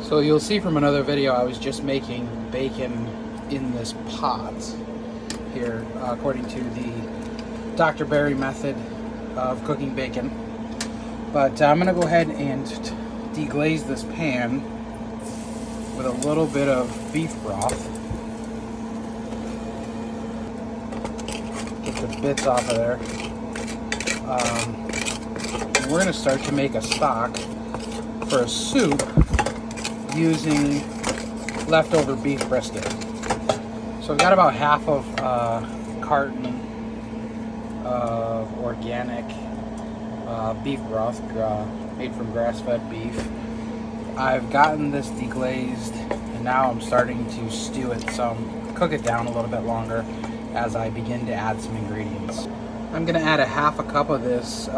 So you'll see from another video, I was just making bacon in this pot here, according to the Dr. Berry method of cooking bacon. But I'm gonna go ahead and deglaze this pan with a little bit of beef broth. Get the bits off of there. And we're gonna start to make a stock for a soup using leftover beef brisket. So I've got about half of a carton of organic beef broth made from grass-fed beef. I've gotten this deglazed and now I'm starting to stew it cook it down a little bit longer as I begin to add some ingredients. I'm gonna add a half a cup of this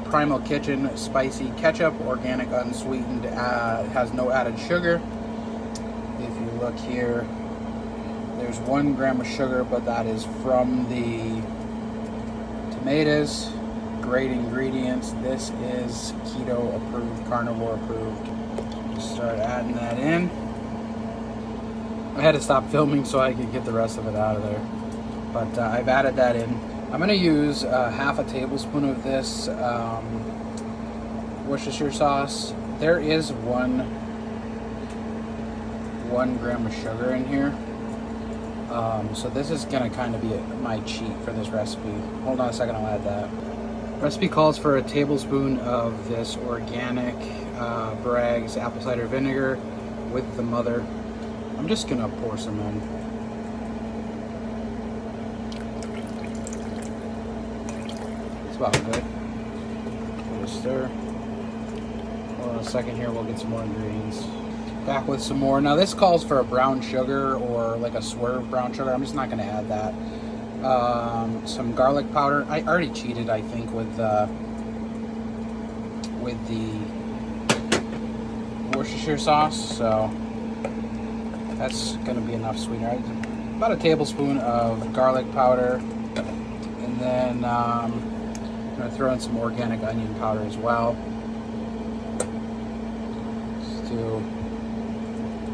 Primal Kitchen spicy ketchup, organic, unsweetened, has no added sugar. If you look here, there's 1 gram of sugar, but that is from the tomatoes. Great ingredients. This is keto approved, carnivore approved. Just start adding that in. I had to stop filming so I could get the rest of it out of there, but I've added that in. I'm going to use half a tablespoon of this Worcestershire sauce. There is one gram of sugar in here. So this is going to kind of be my cheat for this recipe. Hold on a second, I'll add that. Recipe calls for a tablespoon of this organic Bragg's apple cider vinegar with the mother. I'm just going to pour some in. It's about good. Give it a stir. Hold on a second here, we'll get some more ingredients. Back with some more. Now this calls for a brown sugar or like a swerve brown sugar. I'm just not going to add that. Some garlic powder. I already cheated, I think, with the Worcestershire sauce, so that's going to be enough sweetener. About a tablespoon of garlic powder, and then I'm going to throw in some organic onion powder as well. Just do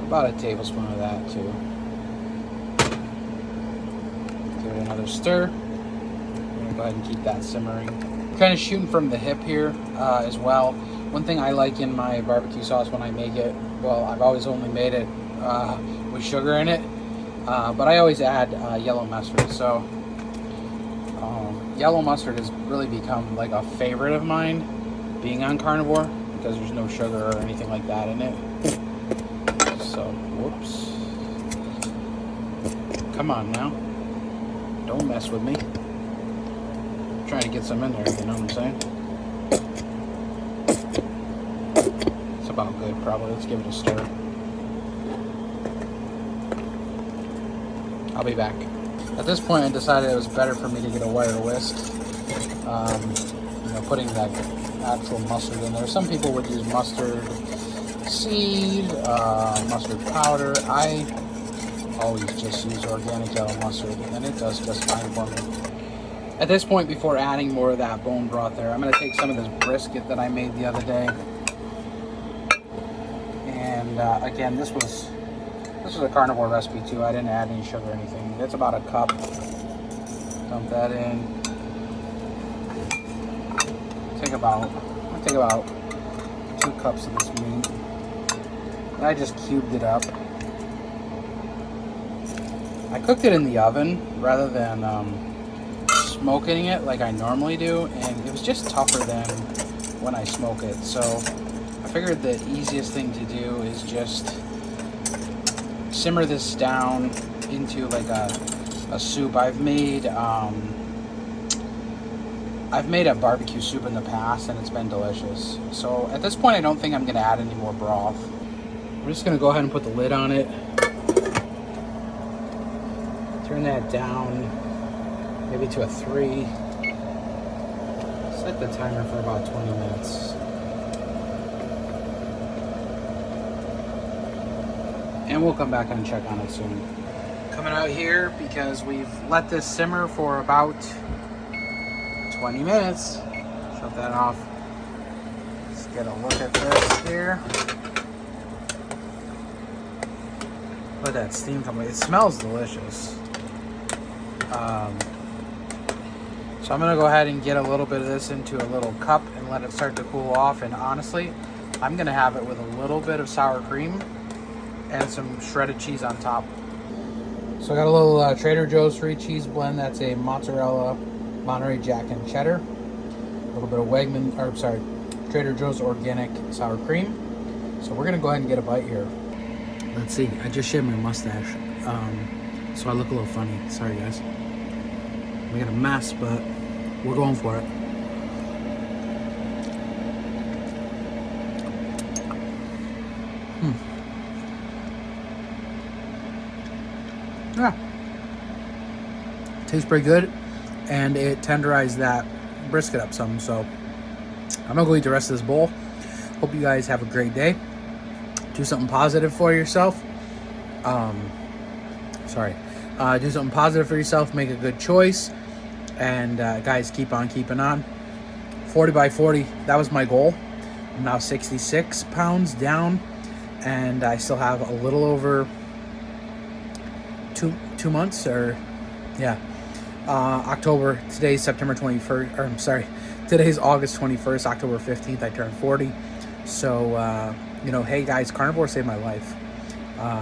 about a tablespoon of that too. Give it another stir. I'm going to go ahead and keep that simmering. Kind of shooting from the hip here as well. One thing I like in my barbecue sauce when I make it, well, I've always only made it with sugar in it, but I always add yellow mustard. So yellow mustard has really become like a favorite of mine being on carnivore because there's no sugar or anything like that in it. So, whoops. Come on now. Don't mess with me. I'm trying to get some in there, you know what I'm saying? It's about good, probably. Let's give it a stir. I'll be back. At this point, I decided it was better for me to get a wire whisk. Putting that actual mustard in there. Some people would use mustard seed, mustard powder. I always just use organic yellow mustard, and it does just fine for me. At this point, before adding more of that bone broth there, I'm going to take some of this brisket that I made the other day. And again, this was a carnivore recipe too. I didn't add any sugar or anything. It's about a cup. Dump that in. Take about 2 cups of this meat. And I just cubed it up. I cooked it in the oven rather than smoking it like I normally do, and it was just tougher than when I smoke it. So I figured the easiest thing to do is just simmer this down into like a soup. I've made a barbecue soup in the past and it's been delicious. So at this point I don't think I'm going to add any more broth. I'm just going to go ahead and put the lid on it. Turn that down maybe to a 3. Set the timer for about 20 minutes. And we'll come back and check on it soon. Coming out here because we've let this simmer for about 20 minutes. Shut that off. Let's get a look at this here. Let that steam come away. It smells delicious. So I'm gonna go ahead and get a little bit of this into a little cup and let it start to cool off. And honestly, I'm gonna have it with a little bit of sour cream and some shredded cheese on top. So I got a little Trader Joe's 3 cheese blend. That's a mozzarella, Monterey Jack, and cheddar. A little bit of Trader Joe's organic sour cream. So we're gonna go ahead and get a bite here. Let's see, I just shaved my mustache, so I look a little funny. Sorry guys. We got a mess, but we're going for it. Yeah. Tastes pretty good, and it tenderized that brisket up some, so I'm gonna go eat the rest of this bowl. Hope you guys have a great day. Do something positive for yourself. Do something positive for yourself. Make a good choice. And guys, keep on keeping on. 40 by 40, that was my goal. I'm now 66 pounds down, and I still have a little over two months, or yeah. October, today's September 21st, or I'm sorry, today's August 21st, October 15th, I turned 40. So, hey guys, Carnivore saved my life.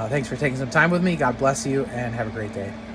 Thanks for taking some time with me. God bless you, and have a great day.